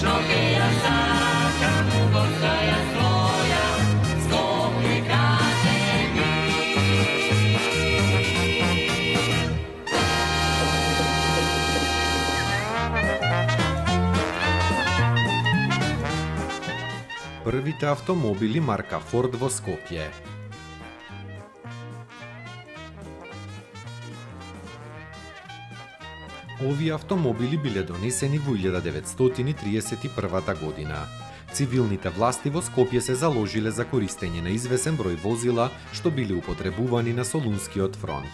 Novija Sada, postaja svoja, Skopje kaže mi. Првите автомобили марка Форд во Скопје. Овие автомобили биле донесени во 1931 година. Цивилните власти во Скопје се заложиле за користење на извесен број возила што биле употребувани на Солунскиот фронт.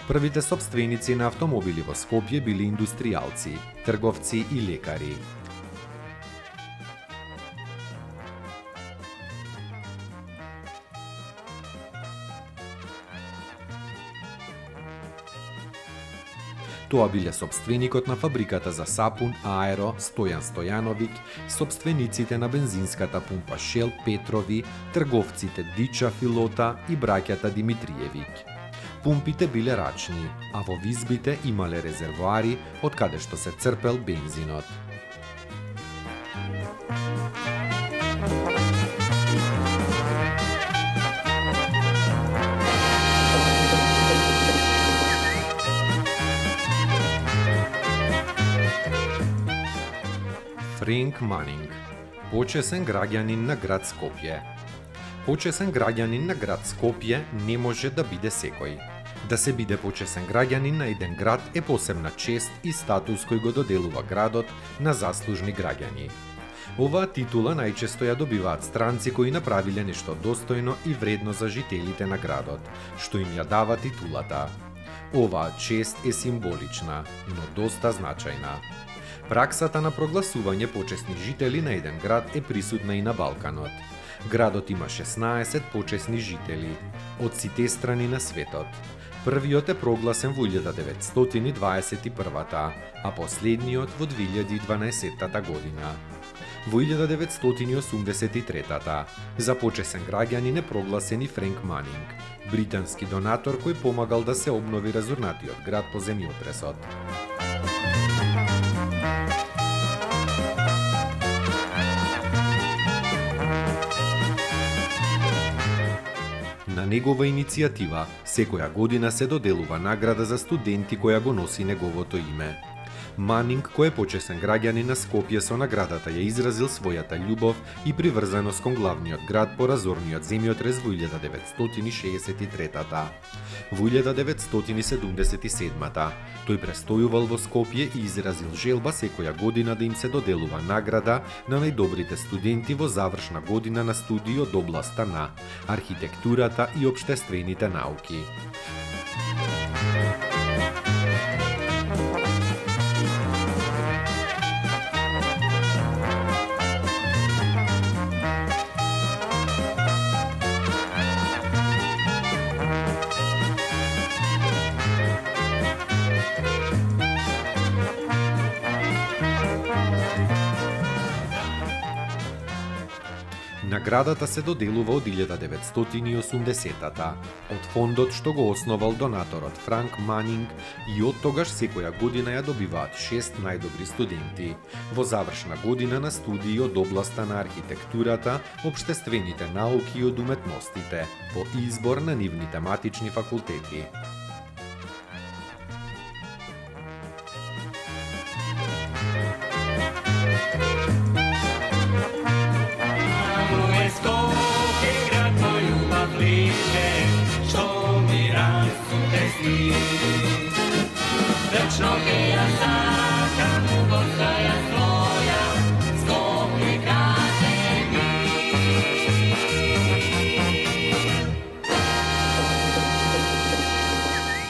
Првите сопственици на автомобили во Скопје биле индустријалци, трговци и лекари. Тоа биле сопственикот на фабриката за сапун Аеро Стојан Стојановиќ, сопствениците на бензинската пумпа Шел Петрови, трговците Дича Филота и браќата Димитриевиќ. Пумпите биле рачни, а во визбите имале резервоари од каде што се црпел бензинот. Френк Манинг, почесен граѓанин на град Скопје. Почесен граѓанин на град Скопје не може да биде секој. Да се биде почесен граѓанин на еден град е посебна чест и статус кој го доделува градот на заслужни граѓани. Оваа титула најчесто ја добиваат странци кои направиле нешто достојно и вредно за жителите на градот, што им ја дава титулата. Оваа чест е символична, но доста значајна. Праксата на прогласување почесни жители на еден град е присутна и на Балканот. Градот има 16 почесни жители од сите страни на светот. Првиот е прогласен во 1921, а последниот во 2012 година. Во 1983 за почесен граѓанин е прогласен и Френк Манинг, британски донатор кој помагал да се обнови разурнатиот град по земјотресот. На негова иницијатива, секоја година се доделува награда за студенти која го носи неговото име. Манинг, кој е почесен граѓанин на Скопје, со наградата ја изразил својата љубов и приврзаност кон главниот град по разорниот земјотрес во 1963-та. Во 1977-та тој престојувал во Скопје и изразил желба секоја година да им се доделува награда на најдобрите студенти во завршна година на студии од областа на архитектурата и општествените науки. Наградата се доделува од 1980-та, од фондот што го основал донаторот Франк Манинг, и од тогаш секоја година ја добиваат 6 најдобри студенти во завршна година на студии од областа на архитектурата, општествените науки и од уметностите, по избор на нивни тематични факултети.